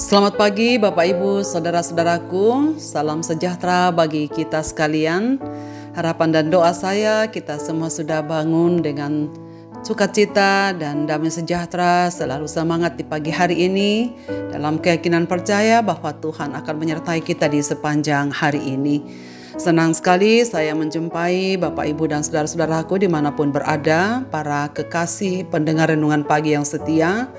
Selamat pagi Bapak Ibu, saudara-saudaraku. Salam sejahtera bagi kita sekalian. Harapan dan doa saya kita semua sudah bangun dengan sukacita dan damai sejahtera, selalu semangat di pagi hari ini dalam keyakinan percaya bahwa Tuhan akan menyertai kita di sepanjang hari ini. Senang sekali saya menjumpai Bapak Ibu dan saudara-saudaraku dimanapun berada, para kekasih pendengar renungan pagi yang setia.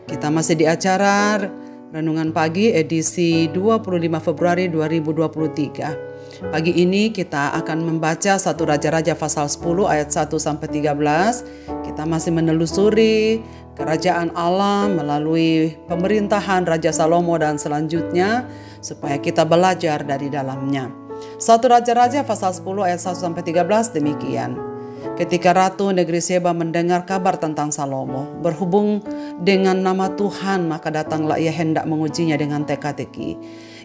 Kita masih di acara Renungan Pagi edisi 25 Februari 2023. Pagi ini kita akan membaca 1 Raja-Raja pasal 10 ayat 1 sampai 13. Kita masih menelusuri kerajaan Allah melalui pemerintahan Raja Salomo dan selanjutnya supaya kita belajar dari dalamnya. 1 Raja-Raja pasal 10 ayat 1 sampai 13 demikian. Ketika Ratu Negeri Seba mendengar kabar tentang Salomo berhubung dengan nama Tuhan, maka datanglah ia hendak mengujinya dengan teka-teki.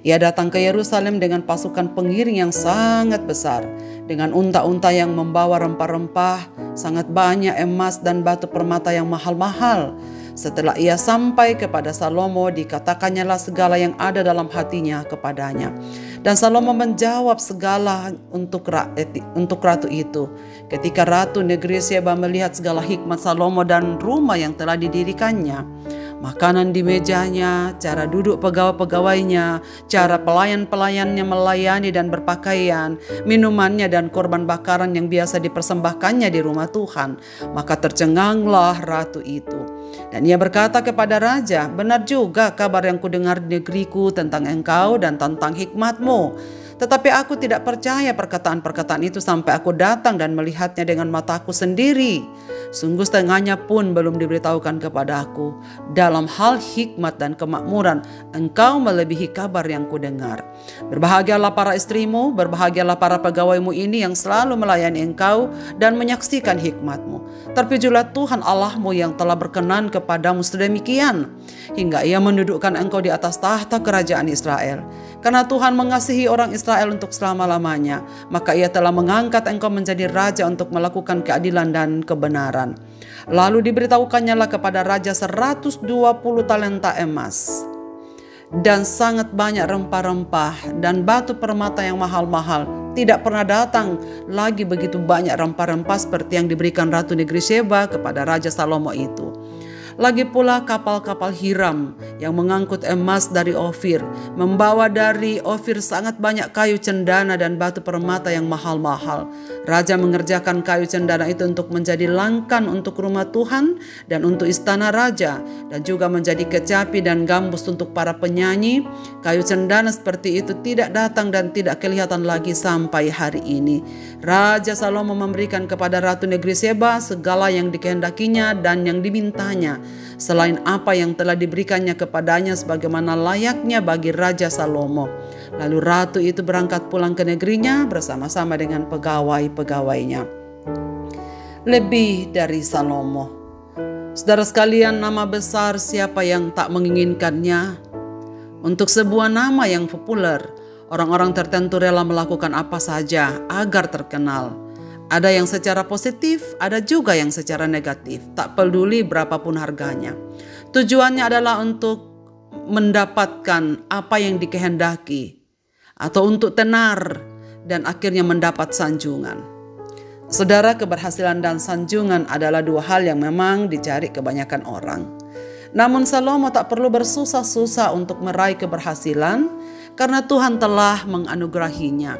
Ia datang ke Yerusalem dengan pasukan pengiring yang sangat besar, dengan unta-unta yang membawa rempah-rempah, sangat banyak emas dan batu permata yang mahal-mahal. Setelah ia sampai kepada Salomo, dikatakannya segala yang ada dalam hatinya kepadanya. Dan Salomo menjawab segala untuk ratu itu. Ketika Ratu Negeri Seba melihat segala hikmat Salomo dan rumah yang telah didirikannya, makanan di mejanya, cara duduk pegawai-pegawainya, cara pelayan-pelayannya melayani dan berpakaian, minumannya dan korban bakaran yang biasa dipersembahkannya di rumah Tuhan, maka tercenganglah ratu itu. Dan ia berkata kepada raja, "Benar juga kabar yang kudengar di negeriku tentang engkau dan tentang hikmatmu. Tetapi aku tidak percaya perkataan-perkataan itu sampai aku datang dan melihatnya dengan mataku sendiri. Sungguh setengahnya pun belum diberitahukan kepada aku. Dalam hal hikmat dan kemakmuran, engkau melebihi kabar yang kudengar. Berbahagialah para istrimu, berbahagialah para pegawaimu ini yang selalu melayani engkau dan menyaksikan hikmatmu. Terpujilah Tuhan Allahmu yang telah berkenan kepadamu sedemikian, hingga ia mendudukkan engkau di atas tahta kerajaan Israel. Karena Tuhan mengasihi orang Israel untuk selama-lamanya, maka ia telah mengangkat engkau menjadi raja untuk melakukan keadilan dan kebenaran." Lalu diberitahukannya kepada raja 120 talenta emas dan sangat banyak rempah-rempah dan batu permata yang mahal-mahal. Tidak pernah datang lagi begitu banyak rempah-rempah seperti yang diberikan Ratu Negeri Seba kepada Raja Salomo itu. Lagi pula kapal-kapal Hiram yang mengangkut emas dari Ofir, membawa dari Ofir sangat banyak kayu cendana dan batu permata yang mahal-mahal. Raja mengerjakan kayu cendana itu untuk menjadi langkan untuk rumah Tuhan dan untuk istana raja, dan juga menjadi kecapi dan gambus untuk para penyanyi. Kayu cendana seperti itu tidak datang dan tidak kelihatan lagi sampai hari ini. Raja Salomo memberikan kepada Ratu Negeri Seba segala yang dikehendakinya dan yang dimintanya, selain apa yang telah diberikannya kepadanya sebagaimana layaknya bagi Raja Salomo. Lalu ratu itu berangkat pulang ke negerinya bersama-sama dengan pegawai-pegawainya. Lebih dari Salomo. Saudara sekalian, nama besar siapa yang tak menginginkannya? Untuk sebuah nama yang populer, orang-orang tertentu rela melakukan apa saja agar terkenal. Ada yang secara positif, ada juga yang secara negatif, tak peduli berapapun harganya. Tujuannya adalah untuk mendapatkan apa yang dikehendaki, atau untuk tenar dan akhirnya mendapat sanjungan. Saudara, keberhasilan dan sanjungan adalah dua hal yang memang dicari kebanyakan orang. Namun Salomo tak perlu bersusah-susah untuk meraih keberhasilan, karena Tuhan telah menganugerahinya.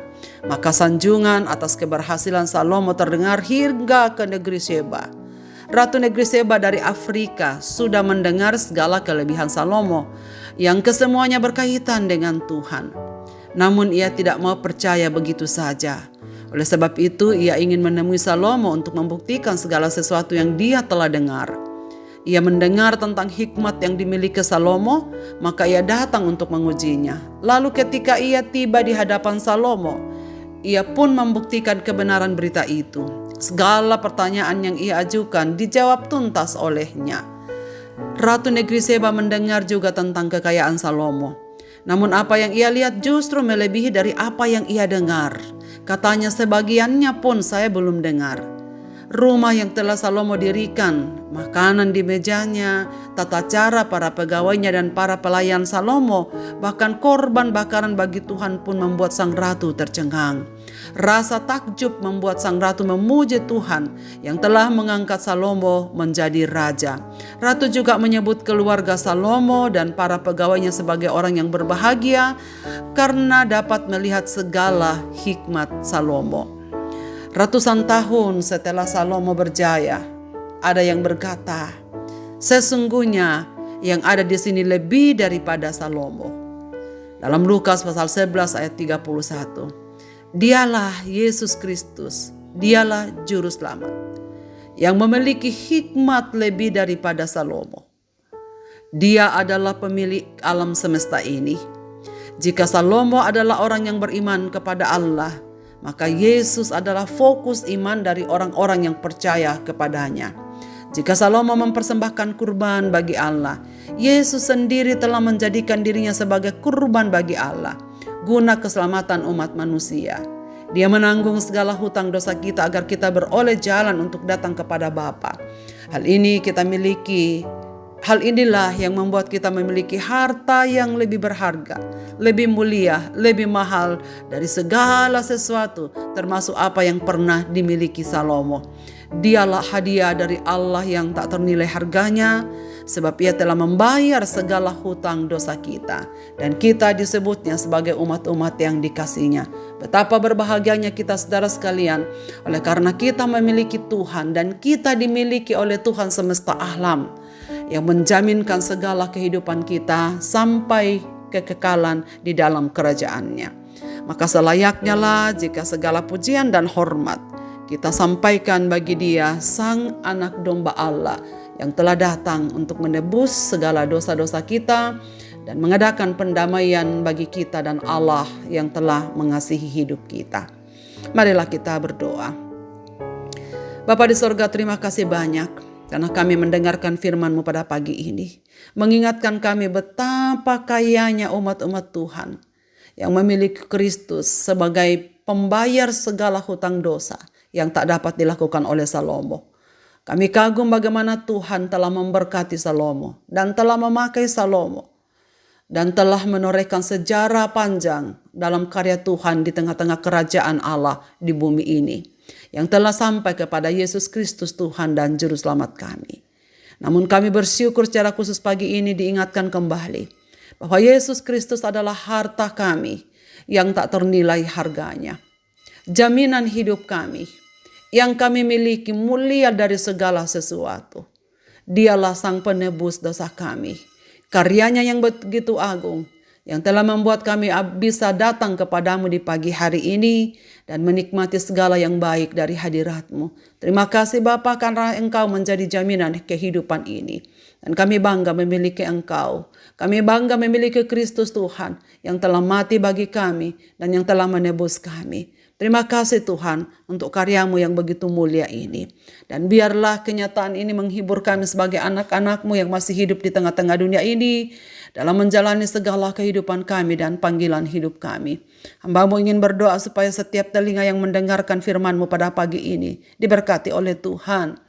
Maka sanjungan atas keberhasilan Salomo terdengar hingga ke negeri Seba. Ratu Negeri Seba dari Afrika sudah mendengar segala kelebihan Salomo yang kesemuanya berkaitan dengan Tuhan. Namun ia tidak mau percaya begitu saja. Oleh sebab itu ia ingin menemui Salomo untuk membuktikan segala sesuatu yang dia telah dengar. Ia mendengar tentang hikmat yang dimiliki Salomo, maka ia datang untuk mengujinya. Lalu ketika ia tiba di hadapan Salomo, ia pun membuktikan kebenaran berita itu. Segala pertanyaan yang ia ajukan dijawab tuntas olehnya. Ratu Negeri Seba mendengar juga tentang kekayaan Salomo. Namun apa yang ia lihat justru melebihi dari apa yang ia dengar. Katanya, "Sebagiannya pun saya belum dengar." rumah yang telah Salomo dirikan, makanan di mejanya, tata cara para pegawainya dan para pelayan Salomo, bahkan korban bakaran bagi Tuhan pun membuat sang ratu tercengang. Rasa takjub membuat sang ratu memuji Tuhan yang telah mengangkat Salomo menjadi raja. Ratu juga menyebut keluarga Salomo dan para pegawainya sebagai orang yang berbahagia karena dapat melihat segala hikmat Salomo. Ratusan tahun setelah Salomo berjaya, ada yang berkata, sesungguhnya yang ada di sini lebih daripada Salomo. Dalam Lukas pasal 11 ayat 31, dialah Yesus Kristus, dialah Juru Selamat, yang memiliki hikmat lebih daripada Salomo. Dia adalah pemilik alam semesta ini. Jika Salomo adalah orang yang beriman kepada Allah, maka Yesus adalah fokus iman dari orang-orang yang percaya kepadanya. Jika Salomo mempersembahkan kurban bagi Allah, Yesus sendiri telah menjadikan dirinya sebagai kurban bagi Allah, guna keselamatan umat manusia. Dia menanggung segala hutang dosa kita agar kita beroleh jalan untuk datang kepada Bapa. Hal inilah yang membuat kita memiliki harta yang lebih berharga, lebih mulia, lebih mahal dari segala sesuatu, termasuk apa yang pernah dimiliki Salomo. Dialah hadiah dari Allah yang tak ternilai harganya, sebab Ia telah membayar segala hutang dosa kita, dan kita disebutnya sebagai umat-umat yang dikasihinya. Betapa berbahagianya kita saudara sekalian, oleh karena kita memiliki Tuhan dan kita dimiliki oleh Tuhan semesta alam, yang menjaminkan segala kehidupan kita sampai kekekalan di dalam kerajaan-Nya. Maka selayaknya lah jika segala pujian dan hormat kita sampaikan bagi Dia, Sang Anak Domba Allah, yang telah datang untuk menebus segala dosa-dosa kita dan mengadakan pendamaian bagi kita dan Allah yang telah mengasihi hidup kita. Marilah kita berdoa. Bapa di sorga, terima kasih banyak karena kami mendengarkan firman-Mu pada pagi ini, mengingatkan kami betapa kayanya umat-umat Tuhan yang memiliki Kristus sebagai pembayar segala hutang dosa yang tak dapat dilakukan oleh Salomo. Kami kagum bagaimana Tuhan telah memberkati Salomo dan telah memakai Salomo dan telah menorehkan sejarah panjang dalam karya Tuhan di tengah-tengah kerajaan Allah di bumi ini, yang telah sampai kepada Yesus Kristus Tuhan dan Juru Selamat kami. Namun kami bersyukur secara khusus pagi ini diingatkan kembali bahwa Yesus Kristus adalah harta kami yang tak ternilai harganya. Jaminan hidup kami yang kami miliki mulia dari segala sesuatu. Dialah Sang Penebus dosa kami. Karyanya yang begitu agung, yang telah membuat kami bisa datang kepadamu di pagi hari ini dan menikmati segala yang baik dari hadirat-Mu. Terima kasih Bapa karena Engkau menjadi jaminan kehidupan ini. Dan kami bangga memiliki Engkau. Kami bangga memiliki Kristus Tuhan yang telah mati bagi kami dan yang telah menebus kami. Terima kasih Tuhan untuk karya-Mu yang begitu mulia ini. Dan biarlah kenyataan ini menghibur kami sebagai anak-anak-Mu yang masih hidup di tengah-tengah dunia ini, dalam menjalani segala kehidupan kami dan panggilan hidup kami. Hamba-Mu ingin berdoa supaya setiap telinga yang mendengarkan firman-Mu pada pagi ini diberkati oleh Tuhan.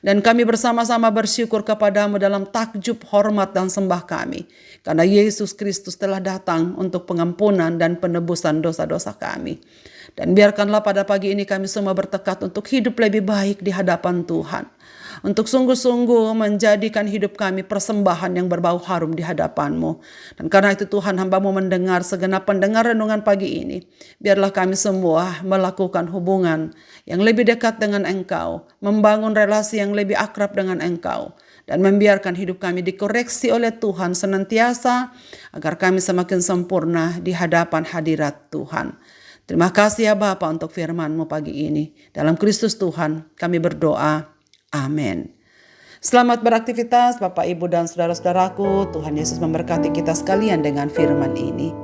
Dan kami bersama-sama bersyukur kepada-Mu dalam takjub, hormat, dan sembah kami. Karena Yesus Kristus telah datang untuk pengampunan dan penebusan dosa-dosa kami. Dan biarkanlah pada pagi ini kami semua bertekad untuk hidup lebih baik di hadapan Tuhan. Untuk sungguh-sungguh menjadikan hidup kami persembahan yang berbau harum di hadapan-Mu. Dan karena itu Tuhan, hamba-Mu mendengar segenap pendengar renungan pagi ini. Biarlah kami semua melakukan hubungan yang lebih dekat dengan Engkau. Membangun relasi yang lebih akrab dengan Engkau. Dan membiarkan hidup kami dikoreksi oleh Tuhan senantiasa. Agar kami semakin sempurna di hadapan hadirat Tuhan. Terima kasih ya Bapa untuk firman-Mu pagi ini. Dalam Kristus Tuhan kami berdoa. Amin. Selamat beraktivitas Bapak, Ibu, dan saudara-saudaraku. Tuhan Yesus memberkati kita sekalian dengan firman ini.